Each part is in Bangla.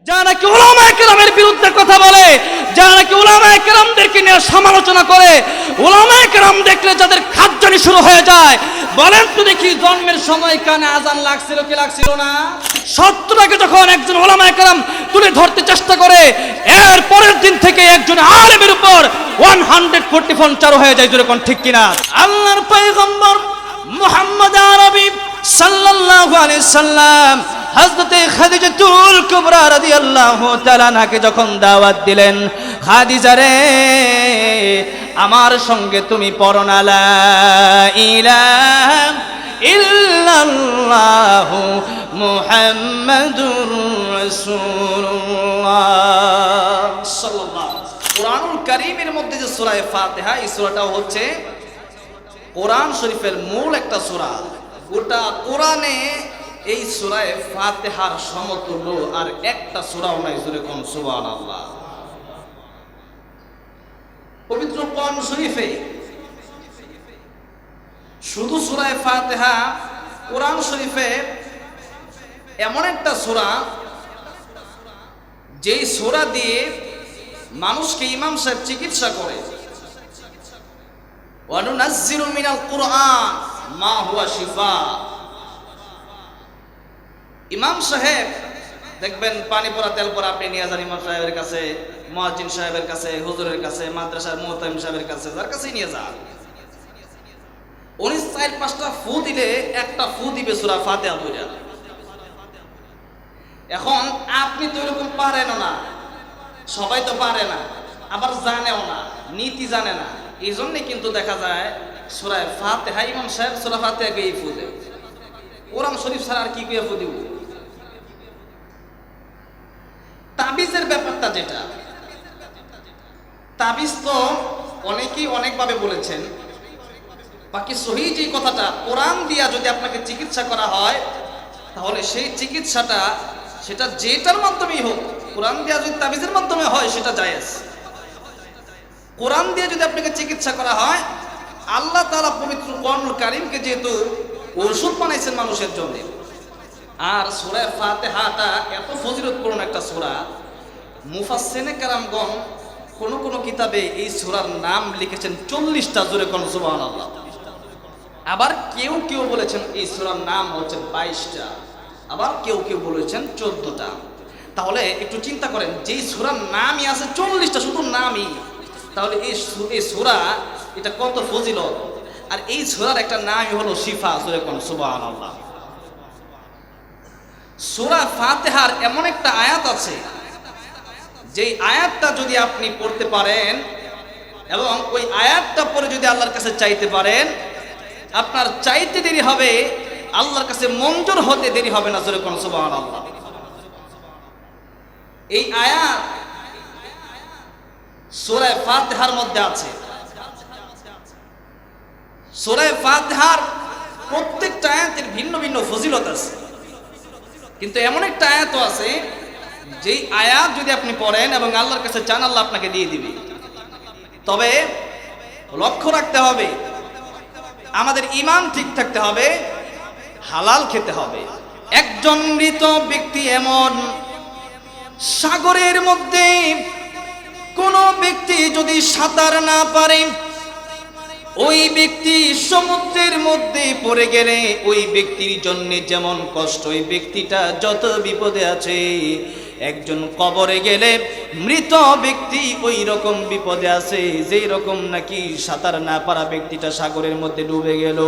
যারা নাকি উলামায়ে কেরামের বিরুদ্ধে কথা বলে, যারা নাকি উলামায়ে কেরামদেরকে নিয়ে সমালোচনা করে, উলামায়ে কেরাম দেখলে যাদের খাদ্যানি শুরু হয়ে যায়, বলেন তো দেখি জন্মের সময় কানে আজান লাগছিল কি লাগছিল না? সত্যটাকে যখন একজন উলামায়ে কেরাম তুলে ধরতে চেষ্টা করে, এর পরের দিন থেকে একজন আলেমের উপর 144 চালু হয়ে যায়। যেরকম ঠিক কিনা? আল্লাহর পয়গম্বর মুহাম্মদ আরবি সাল্লাল্লাহু আলাইহি সাল্লাম হযরতে খাদিজাতুল কুবরা রাদিয়াল্লাহু তাআলা নাকে যখন দাওয়াত দিলেন, খাদিজা রে আমার সঙ্গে তুমি পড়ো না লা ইলাহা ইল্লাল্লাহু মুহাম্মাদুর রাসূলুল্লাহ সাল্লাল্লাহু। কুরআনুল কারীমের মধ্যে যে সূরা ফাতিহা, এই সূরাটাও হচ্ছে কোরআন শরীফের মূল একটা সূরা। গোটা কোরআনে এই সূরা ফাতিহার সমতুল্য আর একটা সূরাও নাই। জোরে কোন সুবহানাল্লাহ। পবিত্র কোরআন শরীফে শুধু সূরা ফাতিহা, কোরআন শরীফে এমন একটা সূরা যেই সূরা দিয়ে মানুষকে ইমাম সাহেব চিকিৎসা করে। ওয়ানুনাজ্জিলু মিনাল কুরআন মা হুয়া শিফা। ইমাম সাহেব দেখবেন পানি পড়া তেল পড়া আপনি নিয়ে যান ইমাম সাহেবের কাছে, মুয়াজ্জিন সাহেবের কাছে, হুজুরের কাছে, মাদ্রাসার মুহতামিম সাহেবের কাছে, যার কাছেই নিয়ে যান। উনি 4-5টা ফু দিলে একটা ফু দিবে সূরা ফাতিহা পড়া। এখন আপনি তো এরকম পারেন না, সবাই তো পারে না, আবার জানেও না, নীতি জানে না। এই জন্যে কিন্তু দেখা যায় সূরা ফাতিহা ইমাম সাহেব সূরা ফাতিহা কে ফু দেয়। কোরআন শরীফ ছাড়া আর কি কে ফু দিব? তাবিজের ব্যাপারটা যেটা, তাবিজ তো অনেকেই অনেকভাবে বলেছেন। বাকি সহি যে কথাটা, কোরআন দিয়া যদি আপনাকে চিকিৎসা করা হয়, তাহলে সেই চিকিৎসাটা সেটা যেটার মাধ্যমেই হোক, কোরআন দিয়া যদি তাবিজের মাধ্যমে হয় সেটা জায়েজ। কোরআন দিয়ে যদি আপনাকে চিকিৎসা করা হয়, আল্লাহ তাআলা পবিত্র কোরআনুল কারীমকে যেহেতু ওষুধ বানাইছেন মানুষের জন্য, আর সূরা ফাতিহাটা এত ফজিলতপূর্ণ একটা সূরা, মুফাসসিরিনে কেরামগণ কোন কোন কিতাবে এই সূরার নাম লিখেছেন 40টা। জোরে কোন সুবহানাল্লাহ। আবার কেউ কেউ বলেছেন এই সূরার নাম হচ্ছে 22টা, আবার কেউ কেউ বলেছেন 14টা। তাহলে একটু চিন্তা করেন, যেই সূরার নামই আছে 40টা, শুধু নামই, তাহলে এই সূরা এটা কত ফজিলত। আর এই সূরার একটা নামই হলো শিফা। জোরে কোন সুবহানাল্লাহ। সূরা ফাতিহার এমন একটা আয়াত আছে, যেই আয়াতটা যদি আপনি পড়তে পারেন এবং ওই আয়াতটা পড়ে যদি আল্লাহর কাছে চাইতে পারেন, আপনার চাইতে দেরি হবে, আল্লাহর কাছে মঞ্জুর হতে দেরি হবে না। জোরে কোন সুবহানাল্লাহ। এই আয়াত সূরা ফাতিহার মধ্যে আছে। সূরা ফাতিহার প্রত্যেকটা আয়াতের ভিন্ন ভিন্ন ফজিলত আছে, কিন্তু এমন একটা আয়াতও আছে যেই আয়াত যদি আপনি পড়েন এবং আল্লাহর কাছে চান, আল্লাহ আপনাকে দিয়ে দিবে। তবে লক্ষ্য রাখতে হবে, আমাদের ঈমান ঠিক থাকতে হবে, হালাল খেতে হবে। একজন মৃত ব্যক্তি এমন, সাগরের মধ্যে কোন ব্যক্তি যদি সাঁতার না পারে, ওই ব্যক্তি সমুদ্রের মধ্যে পড়ে গেলে ওই ব্যক্তির জন্য যেমন কষ্ট, ওই ব্যক্তিটা যত বিপদে আছে, একজন কবরে গেলে মৃত ব্যক্তি ওই রকম বিপদে আছে যেই রকম নাকি সাঁতার না পারা ব্যক্তিটা সাগরের মধ্যে ডুবে গেল।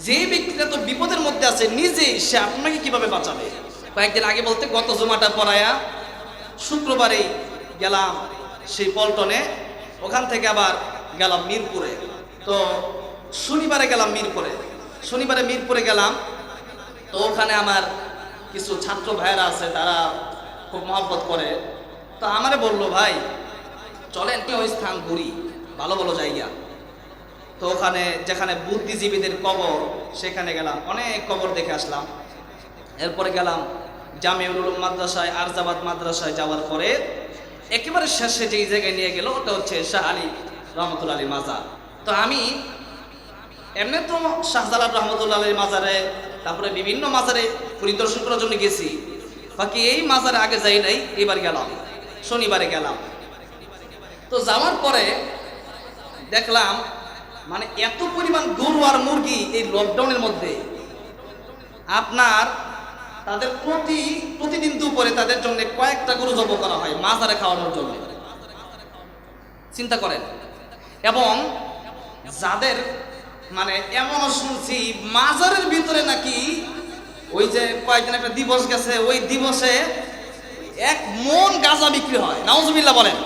যে ব্যক্তিটা তো বিপদের মধ্যে আছে নিজেই, সে আপনাকে কিভাবে বাঁচাবে? কয়েকদিন আগে বলতে গত জুমাটা পড়ায়া শুক্রবারেই গেলাম সেই পল্টনে, ওখান থেকে আবার গেলাম মিরপুরে। তো শনিবারে গেলাম মিরপুরে, শনিবারে মিরপুরে গেলাম। তো ওখানে আমার কিছু ছাত্র ভাইয়েরা আছে, তারা খুব মহব্বত করে। তো আমারে বললো, ভাই চলেন কি ওই স্থান ঘুরি, ভালো ভালো জায়গা। তো ওখানে যেখানে বুদ্ধিজীবীদের কবর, সেখানে গেলাম, অনেক কবর দেখে আসলাম। এরপরে গেলাম জামিউল উলুম মাদ্রাসায়, আরজাবাদ মাদ্রাসায়। যাওয়ার পরে একেবারে শেষে যেই জায়গায় নিয়ে গেল, ওটা হচ্ছে শাহ আলী রহমতুল্লাহ আলীর মাজার। তো আমি এমনি তো শাহজালাল রহমতুল্লাহ আলীর মাজারে তারপরে বিভিন্ন মাজারে পরিদর্শন করার জন্য গেছি, বাকি এই মাজারে আগে যাই নাই, এবার গেলাম, শনিবারে গেলাম। তো যাওয়ার পরে দেখলাম মানে এত পরিমাণ গরু আর মুরগি এই লকডাউনের মধ্যে আপনার তাদের প্রতিদিন দুপুরে তাদের জন্য কয়েকটা গরু জব করা হয় মাজারে খাওয়ানোর জন্য, চিন্তা করেন। এবং যাদের মানে এমনও শুনছি মাজারের ভিতরে নাকি ওই যে কয়েকদিন একটা দিবস গেছে, ওই দিবসে 1 মন গাঁজা বিক্রি হয়। নাউজুবিল্লাহ বলেন।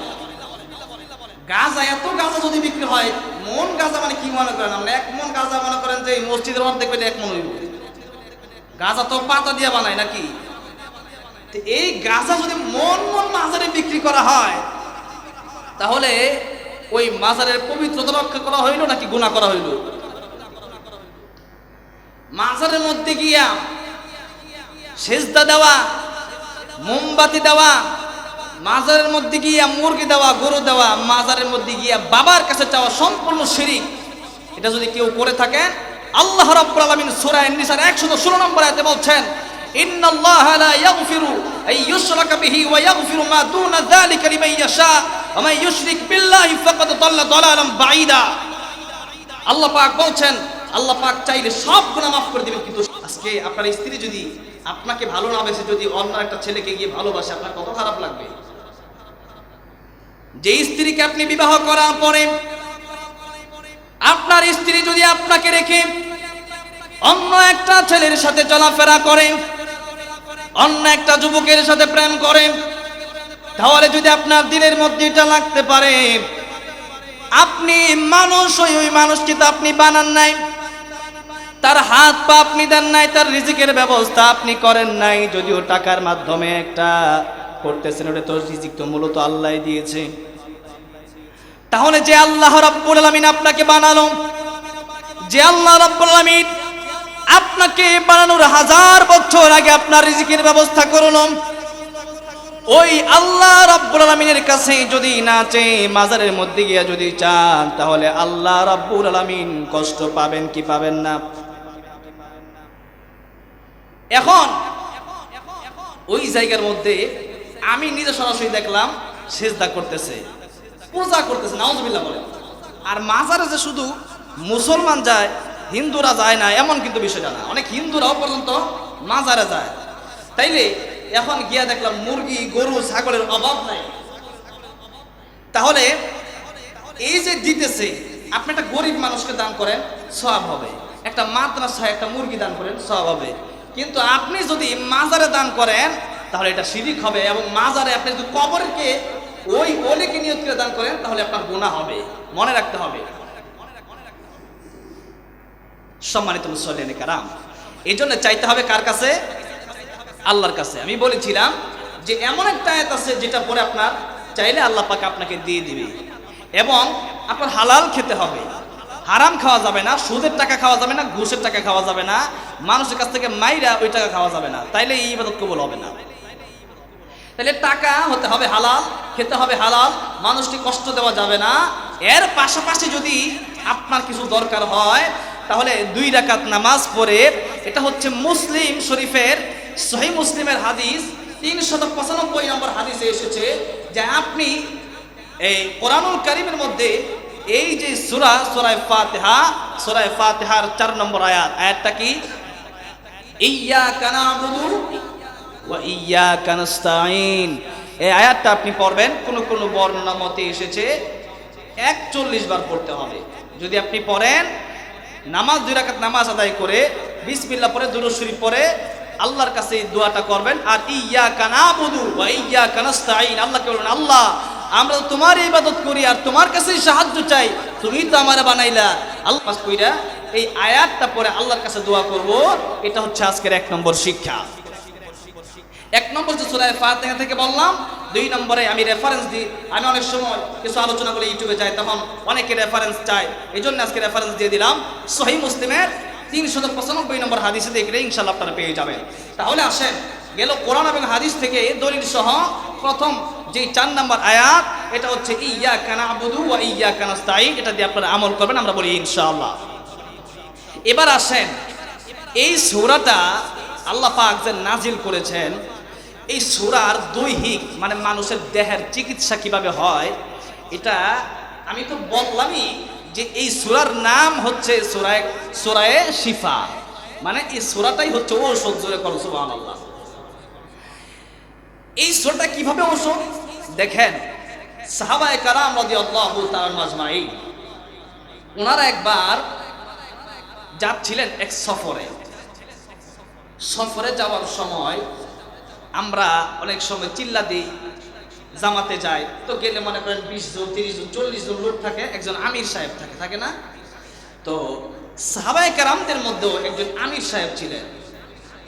গাঁজা, এত গাঁজা যদি বিক্রি হয়, মন গাঁজা মানে কি মনে করেন? আমরা 1 মন গাঁজা মনে করেন যে এই মসজিদের অর্ধেক পেলে 1 মন হইব। গাঁজা তো পাতা দিয়ে বানায় নাকি? এই গাঁজা যদি মন মাজারে বিক্রি করা হয়, তাহলে ওই মাজারের পবিত্রতা রক্ষা করা হইল নাকি গুনাহ করা হইল? মাজারের মধ্যে গিয়া সেজদা দেওয়া, মোমবাতি দেওয়া, মাজারের মধ্যে গিয়া মুরগি দেওয়া, গরু দেওয়া, মাজারের মধ্যে গিয়া বাবার কাছে চাওয়া সম্পূর্ণ শিরক। এটা যদি কেউ করে থাকেন, আল্লাহ রাব্বুল আলামিন সূরা আন-নিসার 116 নম্বর আয়াতে বলছেন, ইন্নাল্লাহা লা ইয়াগফিরু আন ইউশরাকা বিহি ওয়া ইয়াগফিরু মা দুনা যালিকা লিমান ইয়াশা ওয়া মান ইউশরিক বিল্লাহি ফাকাদ দাল্লা দালালান বাঈদা। আল্লাহ পাক বলছেন, আল্লাহ পাক চাইলে সব গুনাহ মাফ করে দিবেন। কিন্তু আজকে আপনার স্ত্রী যদি আপনাকে ভালো না বেসে যদি অন্য একটা ছেলেকে গিয়ে ভালোবাসে, আপনার কত খারাপ লাগবে? যে স্ত্রীকে আপনি বিবাহ করার পরে আপনার স্ত্রী যদি আপনাকে রেখে অন্য একটা ছেলের সাথে চলাফেরা করে, অন্য একটা যুবকের সাথে প্রেম করে, তাহলে যদি আপনার দিলের মধ্যে এটা লাগতে পারে, আপনি মানুষ, ওই মানুষকে তো আপনি বানান নাই, তার হাত পা আপনি দেন নাই, তার রিজিকের ব্যবস্থা আপনি করেন নাই। যদিও টাকার মাধ্যমে একটা করতেছেন, ওটা তো রিজিক তো মূলত আল্লাহই দিয়েছে। তাহলে যে আল্লাহ রাব্বুল আলামিন আপনাকে বানালো, যে আল্লাহ রাব্বুল আলামিন আপনাকে বানানোর 1000 বছর আগে আপনার রিজিকের ব্যবস্থা করলো, ওই আল্লাহ রাব্বুল আলামিনের কাছে যদি না চেয়ে মাজারের মধ্যে গিয়া যদি চান, তাহলে আল্লাহ রাব্বুল আলামিন কষ্ট পাবেন কি পাবেন না? এখন ওই জায়গার মধ্যে আমি নিজে সরাসরি দেখলাম সিজদা করতেছে, পূজা করতেছে, নাউজুবিল্লাহ বলেন। আর মাজারে যে শুধু মুসলমান যায়, হিন্দুরা যায় না, এমন কিন্তু বিষয়টা না। অনেক হিন্দুরাও পর্যন্ত মাজারে যায়। তাইলে এখন গিয়া দেখলাম মুরগি, গরু, ছাগলের অভাব নাই। তাহলে এই যে দিতেছে, আপনি একটা গরিব মানুষকে দান করেন, সওয়াব হবে। একটা মাদ্রাসায় একটা মুরগি দান করেন, সওয়াব হবে। কিন্তু আপনি যদি মাজারে দান করেন, তাহলে এটা শিরক হবে। এবং মাজারে আপনি যদি কবরকে ওই ওলিকে নিয়ত করে দান করেন, তাহলে আপনার গুনাহ হবে। মনে রাখতে হবে। সম্মানিত মুসল্লিয়ানে কেরাম, এই জন্য চাইতে হবে কার কাছে? আল্লাহর কাছে। আমি বলেছিলাম যে এমন একটা আয়াত আছে যেটা পরে আপনার চাইলে আল্লাহ পাক আপনাকে দিয়ে দিবে। এবং আপনার হালাল খেতে হবে, হারাম খাওয়া যাবে না, সুদের টাকা খাওয়া যাবে না, ঘুষের টাকা খাওয়া যাবে না, মানুষের কাছ থেকে মাইরা ওই টাকা খাওয়া যাবে না, তাইলে এই ইবাদত কবুল হবে না। তাহলে টাকা হতে হবে হালাল, খেতে হবে হালাল, মানুষকে কষ্ট দেওয়া যাবে না। এর পাশাপাশি যদি আপনার কিছু দরকার হয়, তাহলে 2 রাকাত নামাজ পড়ে, এটা হচ্ছে মুসলিম শরীফের সহিহ মুসলিমের হাদিস 395 নম্বর হাদিসে এসেছে যে আপনি এই কোরআনুল কারীমের মধ্যে এই যে সূরা ফাতিহার 4 নম্বর আয়াতটা কি? ইয়্যাকা না'বুদু ওয়া ইয়্যাকা নাস্তাঈন। এই আয়াতটা আপনি পড়বেন। কোন বর্ণনা মতে এসেছে 41 বার পড়তে হবে। যদি আপনি পড়েন, নামাজ 2 রাকাত নামাজ আদায় করে বিসমিল্লাহ পড়ে দুরূদ শরীফ পড়ে আল্লাহর কাছে এই দোয়াটা করবেন। আর ইয়্যাকা না'বুদু ওয়া ইয়্যাকা নাস্তাঈন, আল্লাহকে বলবেন, আল্লাহ আমরা তোমার ইবাদত করি আর তোমার কাছেই সাহায্য চাই, তুমি তো আমারে বানাইলা। আল্লাহ কইরা এই আয়াতটা পরে আল্লাহর কাছে দোয়া করব। এটা হচ্ছে আজকের 1 নম্বর শিক্ষা। 1 নম্বর যে সূরা ফাতিহা থেকে বললাম, 2 নম্বরে আমি রেফারেন্স দিই। আমি অনেক সময় কিছু আলোচনা করে ইউটিউবে যাই, তখন অনেকে রেফারেন্স চায়, এই জন্য আজকে রেফারেন্স দিয়ে দিলাম। সহিহ মুসলিমের 395 নম্বর হাদিসে দেখলে ইনশাআল্লাহ আপনারা পেয়ে যাবেন। তাহলে আসেন, গেল কোরআন এবং হাদিস থেকে দলিল সহ প্রথম যে 4 নম্বর আয়াত, এটা হচ্ছে ইয়্যাকা না'বুদু ওয়া ইয়্যাকা নাস্তাঈন। এটা দিয়ে আপনারা আমল করবেন, আমরা বলি ইনশাআল্লাহ। এবার আসেন, এই সূরাটা আল্লাহ পাক যে নাজিল করেছেন, এই সূরার দৈহিক মানে মানুষের দেহের চিকিৎসা কিভাবে হয়, এটা আমি তো বললামই যে এই সূরার নাম হচ্ছে সূরায়ে শিফা, মানে এই সূরাটাই হচ্ছে ঔষধ। জোরে করো সুবহানাল্লাহ। এই সূরাটা কিভাবে ঔষধ দেখেন, সাহাবায়ে কেরাম রাদিয়াল্লাহু তাআলা আজমাইন ওনারা একবার যাচ্ছিলেন এক সফরে যাওয়ার সময় আমরা অনেক সময় চিল্লা দিই, জামাতে যাই তো গেলে মনে করেন 20 জন 30 জন 40 জন লোক থাকে, একজন আমির সাহেব থাকে না? তো সাহাবায়ে কেরামদের মধ্যেও একজন আমির সাহেব ছিলেন।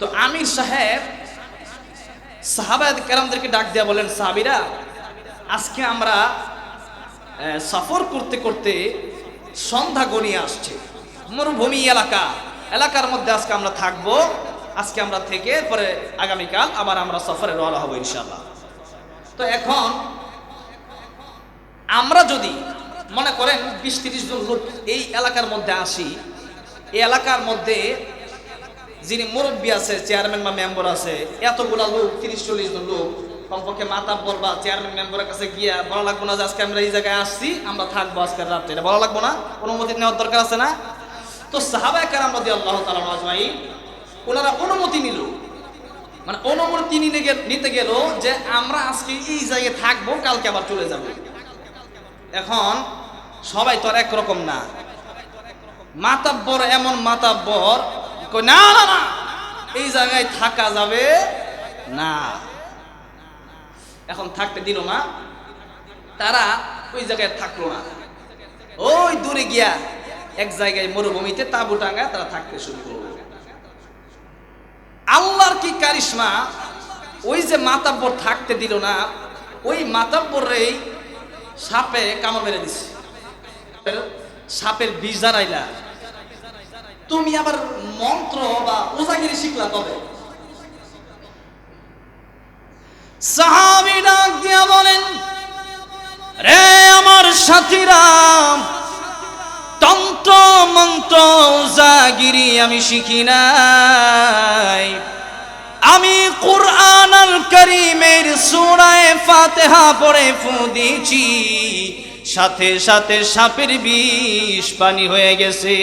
তো আমির সাহেব সাহাবায়ে কেরামদেরকে ডাক দিয়া বলেন, সাহাবীরা আজকে আমরা সফর করতে করতে সন্ধ্যা গনিয়ে আসছে, মরুভূমি এলাকার মধ্যে আজকে আমরা থাকবো, আজকে আমরা থেকে পরে আগামীকাল আবার আমরা সফরে রওনা হব ইনশাআল্লাহ। তো এখন আমরা যদি মনে করেন 20-30 জন লোক এই এলাকার মধ্যে আসি, এই এলাকার মধ্যে যিনি মুরব্বী আছে, চেয়ারম্যান বা মেম্বার আছে, এতগুলা লোক 30-40 জন লোক, কমপক্ষে মাতাব্বর বা চেয়ারম্যান মেম্বারের কাছে গিয়া বলা লাগবো না যে আজকে আমরা এই জায়গায় আসছি, আমরা থাকবো আজকের রাত্রে, এটা বলা লাগবো না? অনুমতি নেওয়ার দরকার আছে না? তো সাহাবায়ে কেরাম রাদিয়াল্লাহু তাআলা আজমাইন ওনারা অনুমতি নিল, মানে অনুমতি নিতে গেল যে আমরা আজকে এই জায়গায় থাকবো, কালকে আবার চলে যাব। এখন সবাই তো আর একরকম না, মাতাব্বর এমন মাতাব্বর না না না এই জায়গায় থাকা যাবে না, এখন থাকতে দিল না, তারা ওই জায়গায় থাকলো না, ওই দূরে গিয়া এক জায়গায় মরুভূমিতে তাঁবু টাঙ্গায় তারা থাকতে শুরু করলো। আল্লাহর কি কারিশমা, ওই যে মাতাব্বর থাকতে দিল না, ওই মাতাব্বরেই সাপে কামড় মেরে দিছে, সাপের বিষ দাঁড়াইলা, তুমি আবার মন্ত্র বা ওজাগিরি শিখলা কবে? সাহাবী ডাক দিয়া বলেন, রে আমার সাথীরা, তন্ত্র মন্ত্র ওজাগিরি আমি শিখি নাই, আমি কুরআন আল কারীমের সূরা ফাতিহা পড়ে ফু দিয়েছি, সাথে সাথে সাপের বিষ পানি হয়ে গেছে।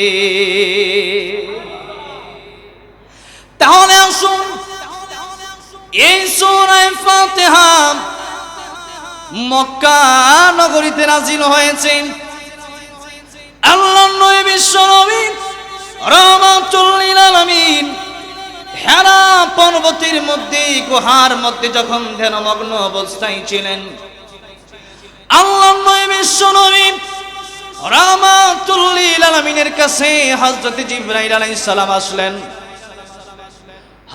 তাহলে আসুন এই সূরা ফাতিহা মক্কা নগরীতে নাযিল হয়েছে। আল্লাহর নবী বিশ্বনবী রাহমাতুল লিল আলামিন হেরা পর্বতের মধ্যে গুহার মধ্যে যখন ধ্যানমগ্ন অবস্থায় ছিলেন, আল্লাহর নবী বিশ্বনবী রাহমাতুল লিল আলামিনের কাছে হযরত জিবরাইল আলাইহিস সালাম আসলেন।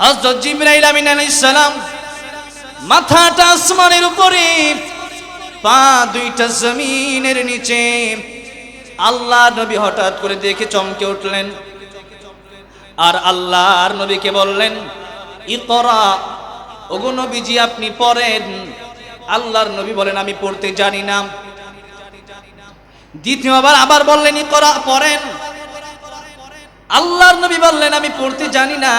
হযরত জিবরাইল আমিন আলাইহিস সালাম মাথাটা আসমানের উপরে, পা দুইটা জমিনের নিচে। আল্লাহর নবী হঠাৎ করে দেখে চমকে উঠলেন, আর আল্লাহর নবীকে বললেন, ইকরা, ওগো নবীজি আপনি পড়েন। আল্লাহর নবী বলেন, আমি পড়তে জানি না। দ্বিতীয়বার আবার বললেন, ইকরা, পড়েন। আল্লাহর নবী বললেন, আমি পড়তে জানি না।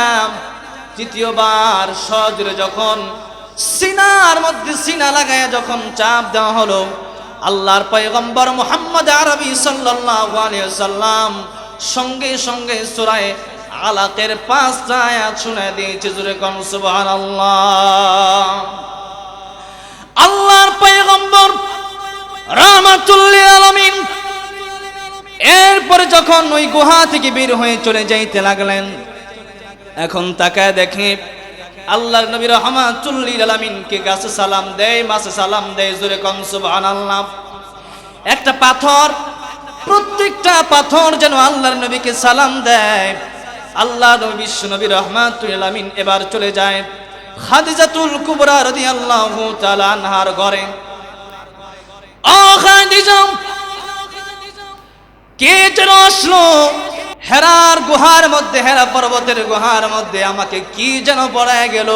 তৃতীয়বার সজোরে যখন সিনার মধ্যে সিনা লাগায়া যখন চাপ দেওয়া হলো, আল্লাহর পয়গম্বর মুহাম্মদ আরবি সাল্লাল্লাহু আলাইহি ওয়াসাল্লাম সঙ্গে সঙ্গে সূরা আলাকের 5টা আয়াত শুনিয়ে দিয়েছে। জোরে কোন সুবহানাল্লাহ। আল্লাহর পয়গম্বর রাহমাতুল লিল আলামিন এরপরে যখন ওই গুহা থেকে বের হয়ে চলে যাইতে লাগলেন, এখন তাকায় দেখে আল্লাহর নবী রাহমাতুল লিল আলামিনকে গাছে সালাম দেয়, মাছে সালাম দেয়। জোরে কোন সুবহানাল্লাহ। একটা পাথর, প্রত্যেকটা পাথর যেন আল্লাহর নবীকে সালাম দেয়। আল্লাহর নবী বিশ্ব নবী রাহমাতুল লিল আলামিন এবার চলে যায় খাদিজাতুল কুবরা রাদিয়াল্লাহু তাআলা আনহার ঘরে। ও খাদিজা, কে যেন আসলো হেরার গুহার মধ্যে, হেরা পর্বতের গুহার মধ্যে, আমাকে কি যেন পড়ায় গেল,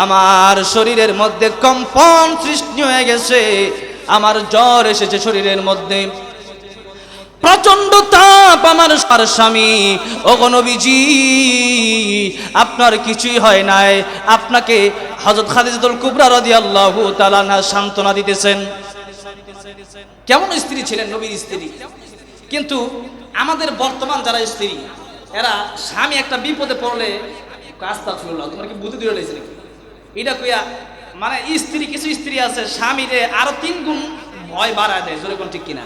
আমার শরীরের মধ্যে কম্পন সৃষ্টি হয়ে গেছে, আমার জ্বর এসেছে শরীরের মধ্যে, প্রচন্ড তাপ আমার স্বামী, ওগো নবীজি আপনার কিছুই হয় নাই। আপনাকে হযরত খাদিজাতুল কুবরা রাদিয়াল্লাহু তাআলা আনহা সান্ত্বনা দিতেছেন। কেমন স্ত্রী ছিলেন নবীর স্ত্রী। কিন্তু আমাদের বর্তমান যারা স্ত্রী, এরা স্বামী একটা বিপদে পড়লে আস্তাগফিরুল্লাহ, তোমার কি বুদ্ধি দিয়ে রয়েছে নাকি এটা কইয়া, মানে স্ত্রী, কিছু স্ত্রী আছে স্বামীরে আরো 3 গুণ ভয় বাড়ায় দেয়। জোরে কোন ঠিক কিনা?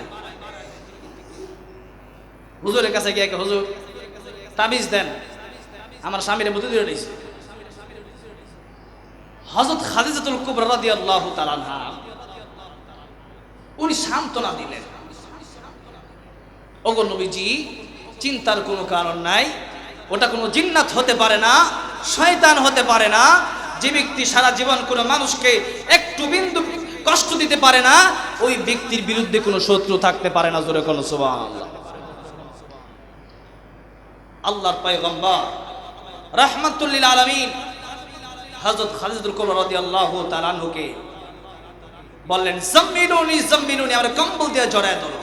হুজুরের কাছে গিয়ে হুজুর তাবিজ দেন, আমার স্বামীরে বুদ্ধি দিয়ে রয়েছে। হযরত খাদিজাতুল কুবরা রাদিয়াল্লাহু তাআলা আনহা উনি সান্ত্বনা দিলেন, ওগো নবীজি চিন্তার কোনো কারণ নাই, ওটা কোনো জিন্নাত হতে পারে না, শয়তান হতে পারে না। যে ব্যক্তি সারা জীবন কোনো মানুষকে একটু বিন্দু কষ্ট দিতে পারে না, ওই ব্যক্তির বিরুদ্ধে কোনো শত্রু থাকতে পারে না। জোরে কোন সুবহানাল্লাহ। আল্লাহর পয়গম্বর রাহমাতুল লিল আলামিন হযরত খাদিজাতুল কুবরা রাদিয়াল্লাহু তাআলা আনহুকে বললেন, জাম্মিলুনি জাম্মিলুনি, আমার কম্বল দিয়ে জড়ায় ধরো।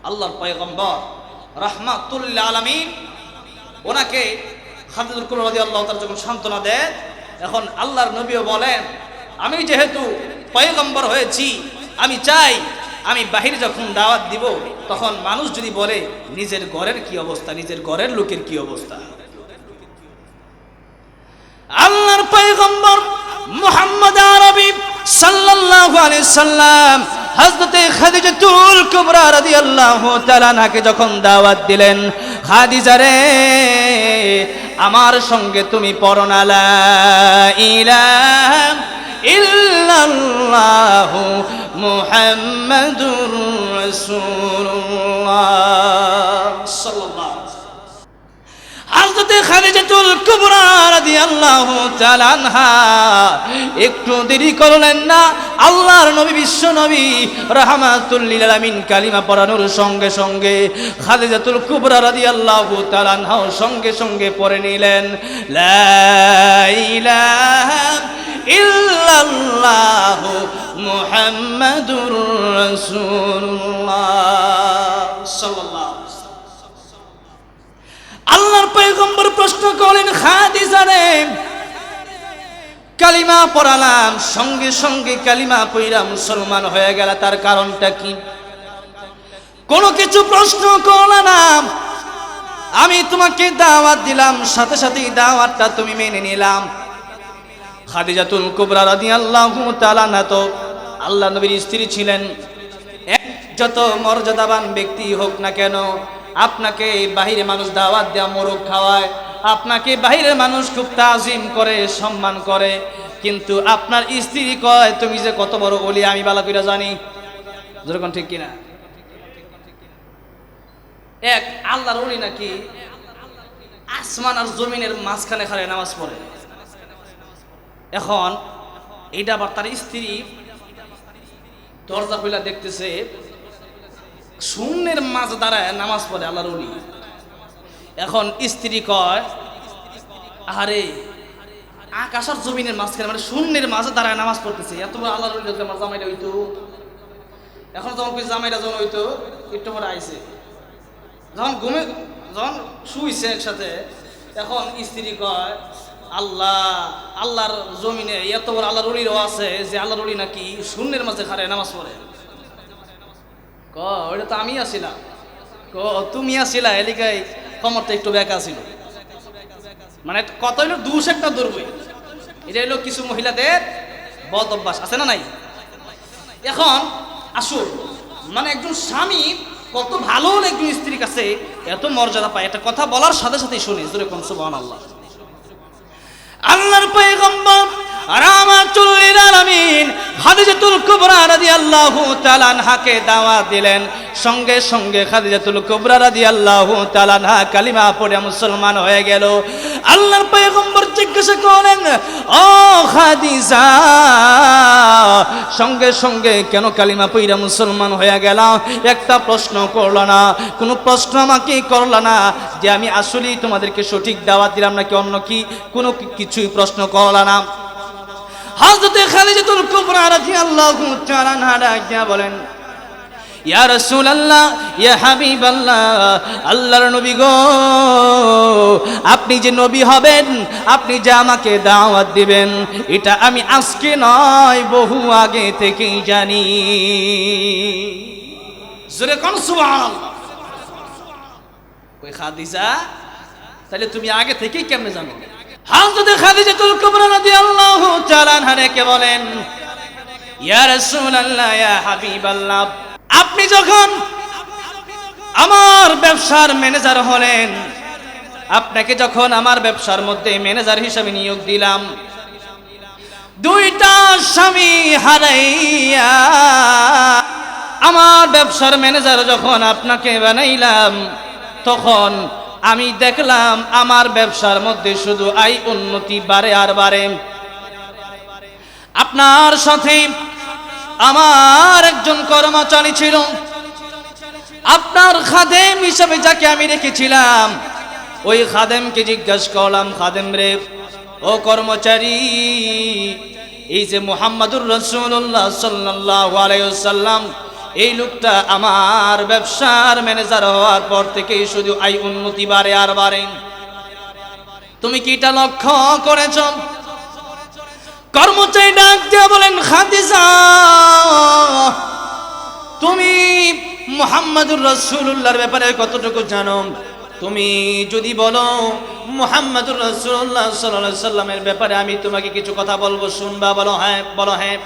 আল্লাহর পয়গম্বর রাহমাতুল লিল আলামিন ওনাকে খাদিজাতুল কুবরা রাদিয়াল্লাহু তাআলা যখন সান্ত্বনা দেয়, এখন আল্লাহর নবীও বলেন, আমি যেহেতু পয়গম্বর হয়েছি, আমি চাই আমি বাহিরে যখন দাওয়াত দিব, তখন মানুষ যদি বলে নিজের ঘরের কি অবস্থা, নিজের ঘরের লোকের কি অবস্থা। আল্লাহর পয়গম্বর মুহাম্মদ আরবি সাল্লাল্লাহু আলাইহি সাল্লাম হযরতে খাদিজাতুল কুবরা রাদিয়াল্লাহু তাআলা আনহাকে যখন দাওয়াত দিলেন, খাদিজা রে আমার সঙ্গে তুমি পড়ো না লা ইলাহা ইল্লাল্লাহু মুহাম্মাদুর রাসূলুল্লাহ সাল্লাল্লাহু হযরতে খাদিজাতুল কুবরা রাদিয়াল্লাহু তাআলা আনহা একটু দেরি করলেন না। আল্লাহর নবী, বিশ্ব নবী রাহমাতুল লিল আলামিন কালিমা পড়ানোর সঙ্গে সঙ্গে খাদিজাতুল কুবরা রাদিয়াল্লাহু তাআলা আনহা সঙ্গে সঙ্গে পড়ে নিলেন, লা ইলাহা ইল্লাল্লাহু মুহাম্মাদুর রাসূলুল্লাহ সাল্লাল্লাহু। আল্লাহর পয়গম্বর প্রশ্ন করেন, খাদিজা রে কালিমা পড়ালাম, সঙ্গে সঙ্গে কালিমা পড়া মুসলমান হয়ে গেল, তার কারণটা কি? কোনো কিছু প্রশ্ন করলা না, আমি তোমাকে দাওয়াত দিলাম, সাথে সাথেই দাওয়াতটা তুমি মেনে নিলাম। খাদিজাতুল কুবরা রাদিয়াল্লাহু তাআলা আনহা তো আল্লাহ নবীর স্ত্রী ছিলেন। যত মর্যাদাবান ব্যক্তি হোক না কেন, আপনাকে বাহিরে মানুষ দাওয়াত দেয়া মোরগ খাওয়ায়, আপনাকে বাহিরের মানুষ খুব তাজিম করে, সম্মান করে, কিন্তু আপনার স্ত্রী কয় তুমি যে কত বড় ওলি আমি ভালো করে জানি। যেরকম ঠিক কিনা? এক আল্লাহর ওলি নাকি আসমান আর জমিনের মাঝখানে খাড়ে নামাজ পড়ে। এখন এইটা আবার তার স্ত্রী দরজা খুলে দেখতেছে, শূন্যের মাঝে দাঁড়ায় নামাজ পড়ে আল্লাহর ওলি। এখন স্ত্রী কয়, আরে আকাশ আর জমিনের মাঝখানে, মানে শূন্যের মাঝে দাঁড়ায় নামাজ পড়তেছে, এত বড় আল্লাহর ওলি আমার জামাইটা হইতো। এখন যখন জামাইটা যখন হইতো একটু পরে আইছে, যখন যখন শুইছে একসাথে, এখন স্ত্রী কয়, আল্লাহর জমিনে এত বড় আল্লাহর ওলিরও আছে যে আল্লাহর ওলি নাকি শূন্যের মাঝে খাড়ায় নামাজ পড়ে। ওটা তো আমি আসিলাম। তুমি আসিলা, এলিকাই কমরটা একটু বেঁকা ছিল। মানে কত হইলো দুশ একটা দূরবই। এটা হইলো কিছু মহিলাদের বদ অভ্যাস, আছে না নাই? এখন আসুন, মানে একজন স্বামী কত ভালো একজন স্ত্রীর কাছে এত মর্যাদা পায়, একটা কথা বলার সাথে সাথেই শুনি। জোরে কোন সুবহানাল্লাহ। আল্লাহর পয়গম্বর রাহমাতুল লিল আলামিন খাদিজাতুল কুবরা রাদিয়াল্লাহু তাআলা আনহাকে দাওয়াত দিলেন, সঙ্গে সঙ্গে খাদিজাতুল কুবরা রাদিয়াল্লাহু তাআলা আনহা কালিমা পড়ে মুসলমান হয়ে গেল। আল্লাহর পয়গম্বর জিজ্ঞাসা করেন, ও খাদিজা সঙ্গে সঙ্গে কেন কালিমা পড়ে মুসলমান হয়ে গেল? একটা প্রশ্ন করল না, কোনো প্রশ্ন আমাকে করল না যে আমি আসলেই তোমাদেরকে সঠিক দাওয়াত দিলাম নাকি অন্য কি, কোনো কিছুই প্রশ্ন করল না। হযরতে খাদিজাতুল কুবরা রাদিয়াল্লাহু তাআলা আনহা বলেন, ইয়া রাসূলুল্লাহ, ইয়া হাবিবাল্লাহ, আল্লাহর নবী গো, আপনি যে নবী হবেন, আপনি যে আমাকে দাওয়াত দিবেন, এটা আমি আজকে নয় বহু আগে থেকেই জানি। জোরে কোন সুবহানাল্লাহ। ওই খাদিজা, তাহলে তুমি আগে থেকেই কেমনে জানো? হযরত খাদিজাতুল কুবরা রাদিয়াল্লাহু তাআলা আনহা কে বলেন, ইয়া রাসূলুল্লাহ, ইয়া হাবিবাল্লাহ, আপনি যখন আমার ব্যবসার ম্যানেজার হলেন, আপনাকে যখন আমার ব্যবসার মধ্যে ম্যানেজার হিসেবে নিয়োগ দিলাম, দুইটা স্বামী হারাইয়া আমার ব্যবসার ম্যানেজার যখন আপনাকে বানাইলাম, তখন আমি দেখলাম আমার ব্যবসার মধ্যে শুধু আয় উন্নতি বাড়ে আর বাড়ে। আপনার সাথে আমার একজন কর্মচারী ছিল, আপনার খাদেম হিসেবে যাকে আমি রেখেছিলাম, ওই খাদেমকে জিজ্ঞাসা করলাম, খাদেম রে, ও কর্মচারী, এই যে মুহাম্মাদুর রাসূলুল্লাহ সাল্লাল্লাহু আলাইহি ওয়াসাল্লাম, এই লোকটা আমার ব্যবসার ম্যানেজার হওয়ার পর থেকে শুধু আয় উন্নতি বাড়ে আর বাড়ে, তুমি কি এটা লক্ষ্য করেছ? কর্মচারী ডাক দিয়ে বলেন, খাদিজা, তুমি মুহাম্মাদুর রাসূলুল্লাহর ব্যাপারে কতটুকু জানো? তুমি যদি বলো মুহাম্মাদুর রাসূলুল্লাহ সাল্লাল্লাহু আলাইহি সাল্লামের ব্যাপারে আমি তোমাকে কিছু কথা বলবো, শুনবা? বলো হ্যাঁ, বলো হ্যাঁ।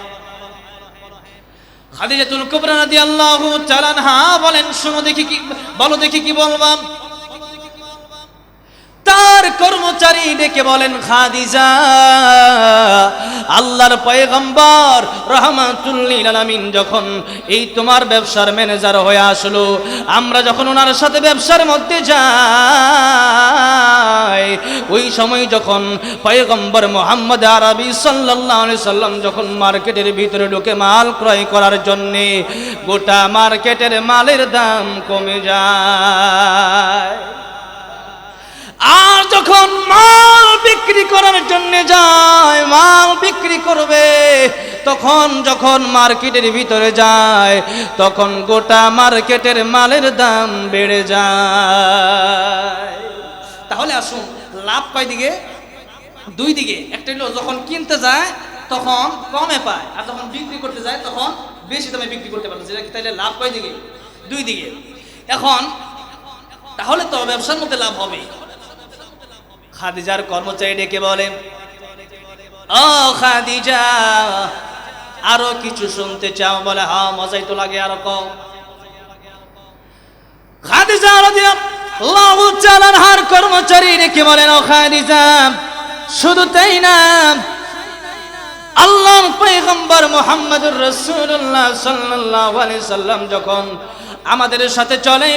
খাদিজাতুল কুবরা রাদিয়াল্লাহু তাআলা আনহা বলেন, শুনো দেখি, কি বলো দেখি, কি বলবা? তার কর্মচারী ডেকে বলেন, খাদিজা, আল্লাহর পয়গম্বর রাহমাতুল লিল আলামিন যখন এই তোমার ব্যবসার ম্যানেজার হয়ে আসলো, আমরা যখন ওনার সাথে ব্যবসার মধ্যে যাই, ওই সময় যখন পয়গম্বর মুহাম্মদ আরবি সাল্লাল্লাহু আলাইহি সাল্লাম যখন মার্কেটের ভিতরে ঢুকে মাল ক্রয় করার জন্য, গোটা মার্কেটের মালের দাম কমে যায়। আর যখন মাল বিক্রি করার জন্য যায়, মাল বিক্রি করবে, তখন যখন মার্কেটের ভিতরে যায়, তখন গোটা মার্কেটের মালের দাম বেড়ে যায়। তাহলে আসুন, লাভ কয় দিকে? দুই দিকে। একটা হলো যখন কিনতে যায় তখন কমে পায়, আর যখন বিক্রি করতে যায় তখন বেশি দামে বিক্রি করতে পারতেছে। তাহলে লাভ কয় দিকে? দুই দিকে। এখন তাহলে তো ব্যবসার মধ্যে লাভ হবে। খাদিজার কর্মচারী ডেকে বলেন, ও খাদিজা, আরো কিছু শুনতে চাও? বলে হ্যাঁ, মজাই তো লাগে, আরো কও। খাদিজা রাদিয়াল্লাহু তাআলা আনহার কর্মচারী ডেকে বলেন, ও খাদিজা, শুধু তাই না, আল্লাহর পয়গম্বর মুহাম্মাদুর রাসূলুল্লাহ সাল্লাল্লাহু আলাইহি সাল্লাম যখন আমাদের সাথে চলে,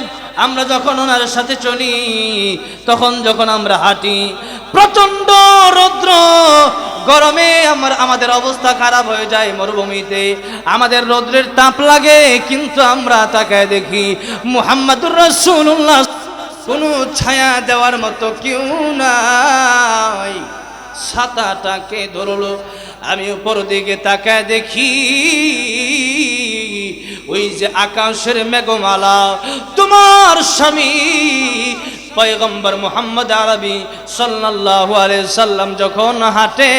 আমরা যখন ওনার সাথে চলি, তখন যখন আমরা হাঁটি, প্রচন্ড রৌদ্র গরমে আমাদের অবস্থা খারাপ হয়ে যায়। মরুভূমিতে আমাদের রৌদ্রের তাপ লাগে, কিন্তু আমরা তাকায় দেখি মুহাম্মাদুর রাসূলুল্লাহ কোনো ছায়া দেওয়ার মতো কেউ নাই। ছাতাটাকে ধরলো, আমি উপর দিকে তাকায় দেখি, ওই যে আকাশের মেঘমালা, তোমার স্বামী পয়গম্বর মুহাম্মদ আরবি সাল্লাল্লাহু আলাইহি সাল্লাম যখন হাঁটে,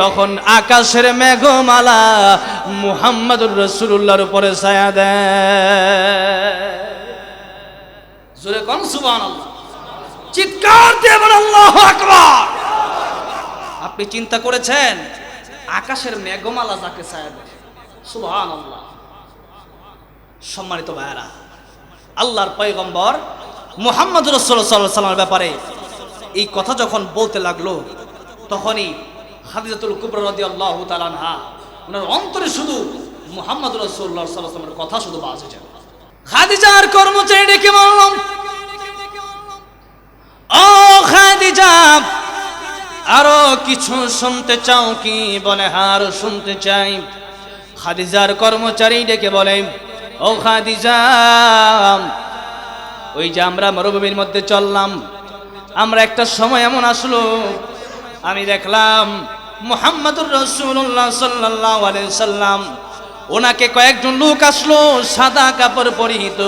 তখন আকাশের মেঘমালা মুহাম্মদুর রাসূলুল্লাহর উপরে ছায়া দেয়। জোরে কোন সুবহানাল্লাহ, চিৎকার দিয়ে বলেন আল্লাহু আকবার। আপনি চিন্তা করেছেন আকাশের মেঘমালা যাকে ছায়া দেয়? সুবহানাল্লাহ। সম্মানিত ভাইরা, আল্লাহর পয়গম্বর মুহাম্মদ রাসূলুল্লাহ সাল্লাল্লাহু আলাইহি ওয়াসাল্লামের ব্যাপারে এই কথা যখন বলতে লাগলো, তখনই খাদিজাতুল কুবরা রাদিয়াল্লাহু তাআলা আনহা, ওনার অন্তরে শুধু মুহাম্মদ রাসূলুল্লাহ সাল্লাল্লাহু আলাইহি ওয়াসাল্লামের কথা শুধু বাজে যায়। খাদিজার কর্মচারী ডেকে বললাম, ও খাদিজা, আরো কিছু শুনতে চাও কি? বলে হ্যাঁ, আরো শুনতে চাই। খাদিজার কর্মচারী ডেকে বলে, ও খাদিজা, ওই যে আমরা মরুভূমির মধ্যে চললাম, আমরা একটা সময় এমন আসলো, আমি দেখলাম মুহাম্মাদুর রাসূলুল্লাহ সাল্লাল্লাহু আলাইহি সাল্লাম ওনাকে কয়েকজন লোক আসলো সাদা কাপড় পরিহিত,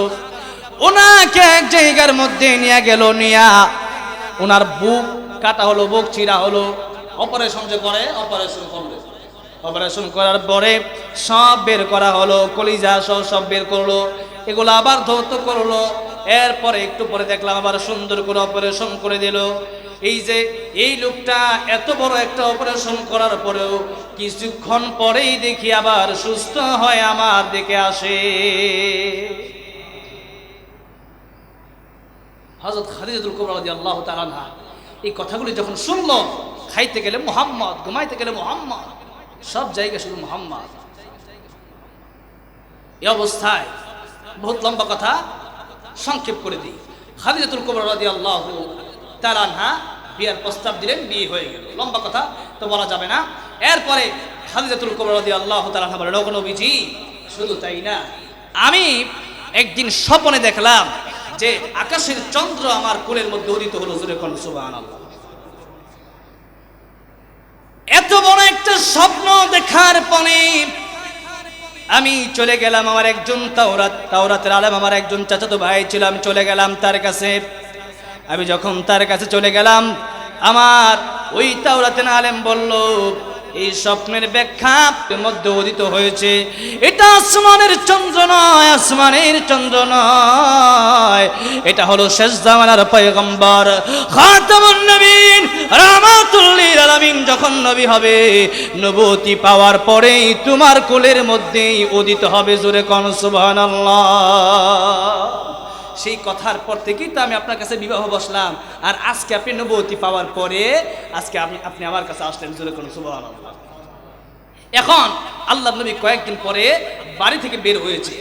ওনাকে এক জায়গার মধ্যে নিয়ে গেল, নিয়া ওনার বুক কাটা হলো, বুক চিরা হলো। অপারেশন যে করে, অপারেশন করলো, অপারেশন করার পরে সব বের করা হলো, কলিজা সহ সব বের করলো, এগুলো আবার ধৌত করলো। এরপরে একটু পরে দেখলাম আবার সুন্দর করে অপারেশন করে দিল। এই যে এই লোকটা এত বড় একটা অপারেশন করার পরেও কিছুক্ষণ পরেই দেখি আবার সুস্থ হয় আমার দিকে আসে। হযরত খাদিজাতুল কুবরা রাদিয়াল্লাহু তাআলা আনহা এই কথাগুলি যখন শুনল, খাইতে গেলে মুহাম্মদ, ঘুমাইতে গেলে মুহাম্মদ, সব জায়গায় শুধু মুহাম্মদ। এই অবস্থায় বহুত লম্বা কথা সংক্ষেপ করে দিই। খাদিজাতুল কুবরা রাদিয়াল্লাহু তাআলা আনহা বিয়ার প্রস্তাব দিলেন, বিয়ে হয়ে গেল। লম্বা কথা তো বলা যাবে না। এরপরে খাদিজাতুল কুবরা রাদিয়াল্লাহু তাআলা আনহা বলেন, ওগো নবীজি, শুধু তাই না, আমি একদিন স্বপ্নে দেখলাম যে আকাশের চন্দ্র আমার কোলের মধ্যে উদিত হলো। জোরে কোন সুবহানাল্লাহ। এত বড় একটা স্বপ্ন দেখার পরে আমি চলে গেলাম আমার একজন তাওরাতের আলেম, আমার একজন চাচাতো ভাই ছিল, আমি চলে গেলাম তার কাছে। আমি যখন তার কাছে চলে গেলাম, আমার ওই তাওরাতের আলেম বলল, এই স্বপ্নের ব্যাখ্যা মধ্যে উদিত হয়েছে, এটা আসমানের চন্দ্র নয়, আসমানের চন্দ্র নয়, এটা হলো শেষ জামানার পয়গম্বর খাতামুন নবীন রাহমাতুল লিল আলামিন যখন নবী হবে, নবুয়তি পাওয়ার পরেই তোমার কোলের মধ্যেই উদিত হবে। জোরে কোন সুবহানাল্লাহ। সেই কথার পর থেকেই তো আমি আপনার কাছে বিবাহ বসলাম, আর আজকে আপনি নবুয়তি পাওয়ার পরে আজকে আপনি আমার কাছে আসলেন। জোরে কোন সুবহানাল্লাহ। এখন আল্লাহর নবী কয়েকদিন পরে বাড়ি থেকে বের হয়েছে।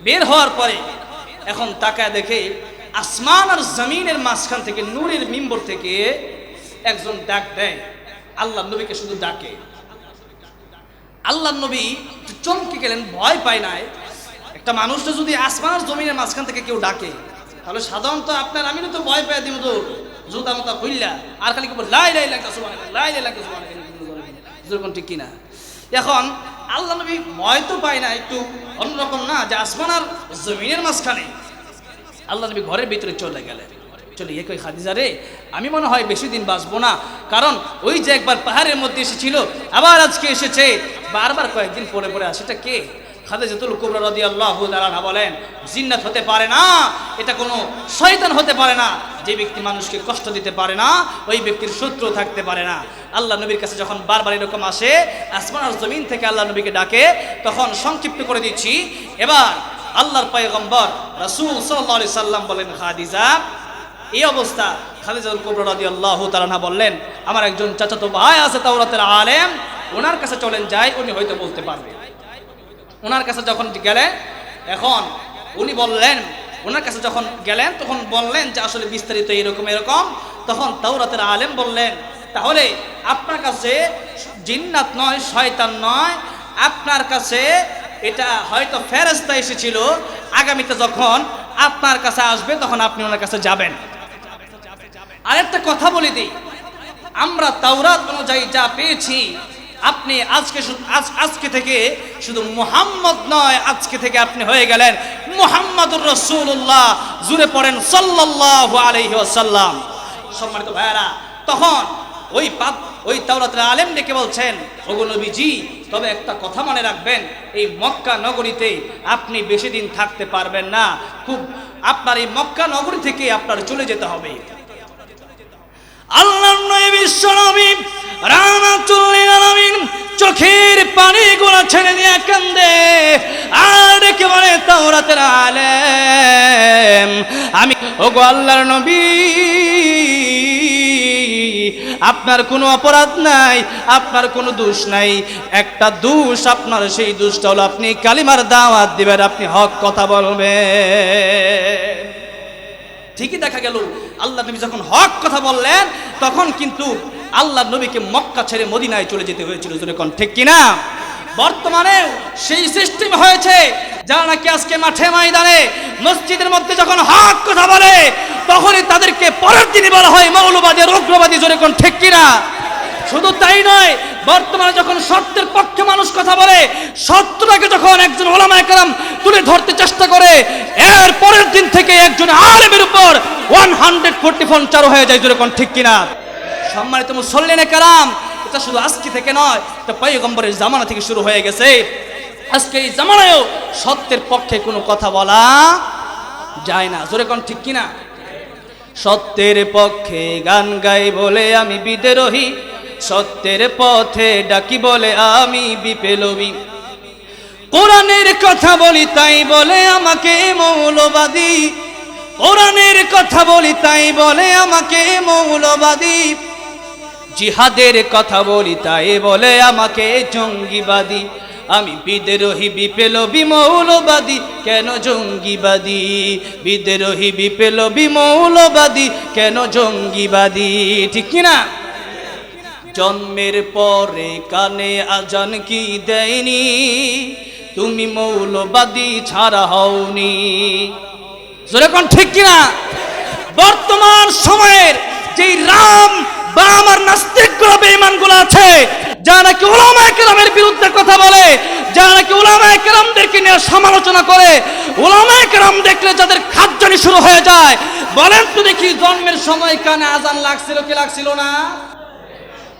বের হওয়ার পরে এখন তাকায় দেখে আসমান আর জমিনের মাঝখান থেকে নূরের মিম্বর থেকে একজন ডাক দেয়। আল্লাহর নবীকে শুধু ডাকে। আল্লাহর নবী চমকে গেলেন, ভয় পায় নাই। একটা মানুষটা যদি আসমান আর জমিনের মাঝখান থেকে কেউ ডাকে, তাহলে সাধারণত আপনার আমি তো ভয় পেয়ে দিব, তো জুতা মতা খুললা আর খালি কেবল লাই লাই লাগা সুবহানাল্লাহ, লাই লাই লাগা সুবহানাল্লাহ, যেরকম ঠিক কিনা। এখন আল্লাহ নবী ভয় তো পায় না, একটু অন্যরকম না যে আসমান আর জমিনের মাঝখানে। আল্লাহ নবী ঘরের ভিতরে চলে গেলেন। চলে গিয়ে কই, খাদিজা রে, আমি মনে হয় বেশি দিন বাঁচবো না, কারণ ওই যে একবার পাহাড়ের মধ্যে এসেছিল, আবার আজকে এসেছে, বারবার কয়েকদিন পরে পরে আসেটা কে? খাদিজাতুল কুবরা রাদিয়াল্লাহু তাআলা আনহা বলেন, জিন্নাত হতে পারে না, এটা কোনো শয়তান হতে পারে না। যে ব্যক্তি মানুষকে কষ্ট দিতে পারে না, ওই ব্যক্তির শত্রু থাকতে পারে না। আল্লাহ নবীর কাছে যখন বারবার এরকম আসে, আসমান আর জমিন থেকে আল্লাহ নবীকে ডাকে, তখন সংক্ষিপ্ত করে দিচ্ছি। এবার আল্লাহর পয়গম্বর রাসূল সাল্লাল্লাহু আলাইহি সাল্লাম বলেন, খাদিজা, এই অবস্থা। খাদিজাতুল কুবরা রাদিয়াল্লাহু তাআলা আনহা বললেন, আমার একজন চাচাতো ভাই আছে তাওরাতের আলেম, ওনার কাছে চলেন যাই, উনি হয়তো বলতে পারবে। ওনার কাছে যখন গেলেন, এখন উনি বললেন, ওনার কাছে যখন গেলেন তখন বললেন যে আসলে বিস্তারিত এরকম এরকম। তখন তাওরাতের আলেম বললেন, তাহলে আপনার কাছে জিন্নাত নয়, শয়তান নয়, আপনার কাছে এটা হয়তো ফেরেশতা এসেছিল, আগামীতে যখন আপনার কাছে আসবে তখন আপনি ওনার কাছে যাবেন। আরেকটা কথা বলে দিই, আমরা তাওরাত অনুযায়ী যা পেয়েছি, আপনি আজকে থেকে শুধু মুহাম্মদ নয়, আজকে থেকে আপনি হয়ে গেলেন মুহাম্মাদুর রাসূলুল্লাহ। জুড়ে পড়েন সাল্লাল্লাহু আলাইহি ওয়াসাল্লাম। সম্মানিত ভাইয়ারা, তখন ওই তাওরাতের আলেম ডেকে বলছেন, ওগো নবীজি, তবে একটা কথা মনে রাখবেন, এই মক্কা নগরীতে আপনি বেশি দিন থাকতে পারবেন না, খুব আপনার এই মক্কা নগরী থেকে আপনার চলে যেতে হবে। আল্লাহর নবী বিশ্ব নবী রাহমাতুল লিল আলামিন চোখের পানিগুলো ছেড়ে দিয়ে কান্দে আর ডেকে বলে, তাওরাতের আলেম, আমি ওগো আল্লাহর নবী, আপনার কোনো অপরাধ নাই, আপনার কোনো দোষ নাই, একটা দোষ আপনার, সেই দোষটা হলো আপনি কালিমার দাওয়াত দিবেন, আপনি হক কথা বলবেন। ঠিকই দেখা গেল আল্লাহ নবী যখন হক কথা বললেন, তখন কিন্তু আল্লাহ নবীকে মক্কা ছেড়ে মদিনায় চলে যেতে হয়েছিল। যেরকম ঠিক কিনা? বর্তমানে সেই সিস্টেম হয়েছে, যারা নাকি আজকে মাঠে ময়দানে মসজিদের মধ্যে যখন হক কথা বলে, তখনই তাদেরকে পরের দিনই বলা হয় মৌলবাদী, উগ্রবাদী। যেরকম ঠিক কিনা? শুধু তাই নয়, বর্তমানে যখন সত্যের পক্ষে মানুষ কথা বলে, সত্যটাকে যখন একজন ওলামায়ে কেরাম তুলে ধরতে চেষ্টা করে, এর পরের দিন থেকে একজন আলেমের উপর 144 চালু হয়ে যায়। যেরকম ঠিক কিনা? সম্মানিত মুসল্লিনে কেরাম, এটা শুধু আজকে থেকে নয়, এটা পয়গম্বরের জামানা থেকে শুরু হয়ে গেছে। আজকে এই জামানায়ও সত্যের পক্ষে কোনো কথা বলা যায় না। যেরকম ঠিক কিনা? সত্যের পক্ষে গান গাই বলে আমি বিদ্রোহী, সত্যের পথে ডাকি বলে আমি বিপ্লবী। কোরআনের কথা বলি তাই বলে আমাকে মৌলবাদী, কোরআনের কথা বলি তাই বলে আমাকে মৌলবাদী। জিহাদের কথা বলি তাই বলে আমাকে জঙ্গিবাদী। আমি বিদ্রোহী বিপ্লবী মৌলবাদী, কেন জঙ্গিবাদী? বিদ্রোহী বিপ্লবী মৌলবাদী, কেন জঙ্গিবাদী? ঠিক কিনা? জন্মের পরে কানে আজান কি দেয়নি, তুমি মৌলবাদী ছাড়া হওনি। যেরকম ঠিক কিনা? বর্তমান সময়ের যেই রাম বা আমার নাস্তিকগুলো বেঈমানগুলো আছে, যারা নাকি উলামায়ে কেরামের বিরুদ্ধে কথা বলে, যারা নাকি উলামায়ে কেরামদেরকে নিয়ে সমালোচনা করে, উলামায়ে কেরাম দেখলে যাদের খাদ্যানি শুরু হয়ে যায়, বলেন তো দেখি জন্মের সময় কানে আজান লাগছিল কি লাগছিল না?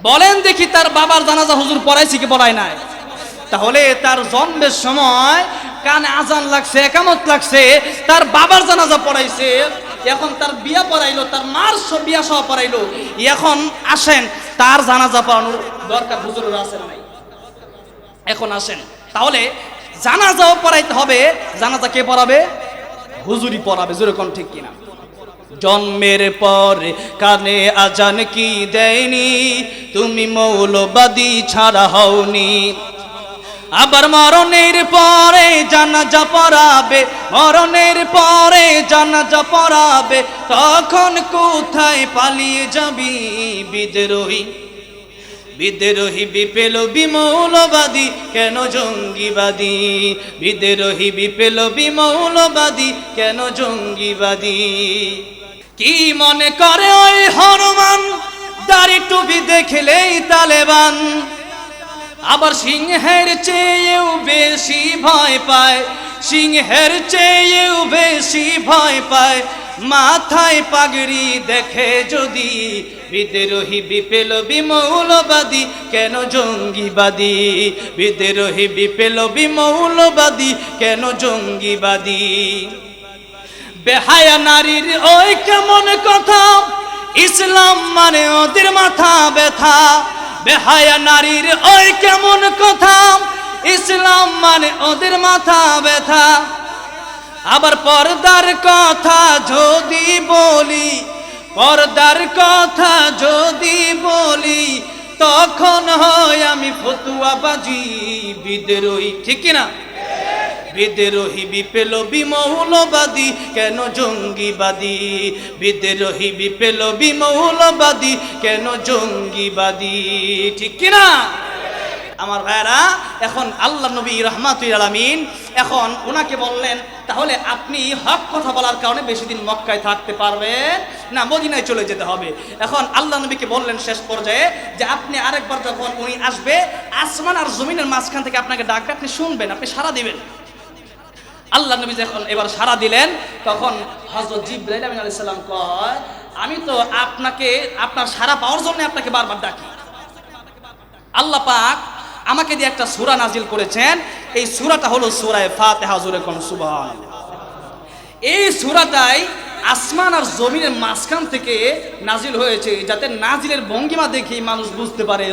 বলেন দেখি তার বাবার জানাজা হুজুর পড়াইছে কি পড়ায় নাই? তাহলে তার জন্মের সময় কানে আজান লাগছে, একামত লাগছে, তার বাবার জানাজা পড়াইছে, এখন তার বিয়া পড়াইলো, তার মার বিয়া সহ পড়াইলো, এখন আসেন তার জানাজা পড়ানোর দরকার হুজুরের আছে নাই? এখন আসেন, তাহলে জানাজাও পড়াইতে হবে। জানাজা কে পড়াবে? হুজুরই পড়াবে। যেরকম ঠিক কিনা? জন্মের পরে কানে আজান কি দেয়নি, তুমি মৌলবাদী ছাড়া হওনি। আবার মরণের পরে জানাজা পড়াবে, মরণের পরে জানাজা পড়াবে, তখন কোথায় পালিয়ে যাবি বিদ্রোহী? বিদ্রোহী বিপ্লবী মৌলবাদী, কেন জঙ্গিবাদী? বিদ্রোহী বিপ্লবী মৌলবাদী, কেন জঙ্গিবাদী? কি মনে করে ওই হনুমান, দাড়ি টুপি দেখলেই তালেবান? আবার সিংহের চেয়েও বেশি ভয় পায়, সিংহের চেয়েও বেশি ভয় পায় মাথায় পাগড়ি দেখে যদি। বিদ্রোহী বিপ্লবী মৌলবাদী, কেন জঙ্গিবাদী? বিদ্রোহী বিপ্লবী মৌলবাদী, কেন জঙ্গিবাদী? বেহায়া নারীর ওই কেমন কথা, ইসলাম মানে ওদের মাথা ব্যথা। বেহায়া নারীর ওই কেমন কথা, ইসলাম মানে ওদের মাথা ব্যথা। আবার পর্দার কথা যদি বলি, পর্দার কথা যদি বলি, তখন হয় আমি ফতুয়াবাজি বিদ্রোহী। ঠিক কিনা? বিদ্রোহী বিপ্লবী মৌলবাদী, কেন জঙ্গিবাদী? বিদ্রোহী বিপ্লবী মৌলবাদী, কেন জঙ্গিবাদী? ঠিক কিনা? আমার ভাইরা, এখন আল্লাহ নবী রাহমাতুল আলামিন এখন ওনাকে বললেন, তাহলে আপনি হক কথা বলার কারণে বেশি দিন মক্কায় থাকতে পারবেন না, মদিনায় চলে যেতে হবে। এখন আল্লাহ নবীকে বললেন শেষ পর্যায়ে যে আপনি আরেকবার যখন উনি আসবে, আসমান আর জমিনের মাঝখান থেকে আপনাকে ডাকবে, আপনি শুনবেন, আপনি সাড়া দিবেন। আল্লাহ নবী যখন এবার সাড়া দিলেন, তখন হযরত জিবরাইল আলাইহিস সালাম কয়, আমি তো আপনাকে আপনার সাড়া পাওয়ার জন্য আপনাকে বারবার ডাকি। আল্লাহ পাক আমাকে দিয়ে একটা সূরা নাজিল করেছেন, এই সূরাটা হলো সূরা ফাতিহা। জোরে কোন সুবহানাল্লাহ। এই সূরাটাই আসমান আর জমিনের মাঝখান থেকে নাজিল হয়েছে, যাতে নাজিলের ভঙ্গিমা দেখেই মানুষ বুঝতে পারে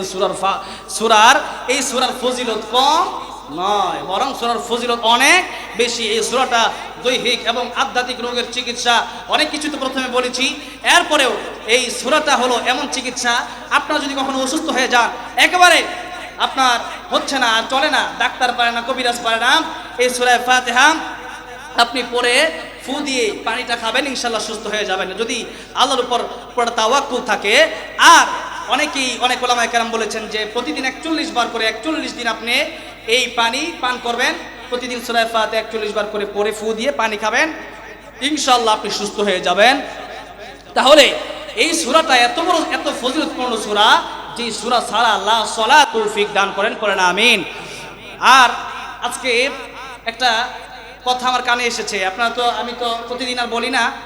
এই সূরার ফজিলত কম নয়, বরং সূরার ফজিলত অনেক বেশি। এই সূরাটা দৈহিক এবং আধ্যাত্মিক রোগের চিকিৎসা, অনেক কিছু তো প্রথমে বলেছি। এরপরেও এই সূরাটা হলো এমন চিকিৎসা, আপনারা যদি কখনো অসুস্থ হয়ে যান, একেবারে আপনার হচ্ছে না, চলে না, ডাক্তার পারে না, কবিরাজ পারে না, এই সূরা ফাতিহা আপনি পড়ে ফু দিয়ে পানিটা খাবেন, ইনশাল্লাহ সুস্থ হয়ে যাবেন যদি আল্লাহর উপর পুরো তাওয়াক্কুল থাকে। আর অনেক ওলামায়ে কেরাম বলেছেন যে প্রতিদিন 41 বার করে 41 দিন আপনি এই পানি পান করবেন, প্রতিদিন সূরা ফাতিহা 41 বার করে পড়ে ফু দিয়ে পানি খাবেন, ইনশাল্লাহ আপনি সুস্থ হয়ে যাবেন। তাহলে এই সূরাটা এত বড়, এত ফজিলতপূর্ণ সূরা, যে সূরা ছাড়া আল্লাহ সলাত তৌফিক দান করেন, করেন আমিন। আর আজকে একটা কথা আমার কানে এসেছে, আপনারা তো, আমি তো প্রতিদিন আর বলি না,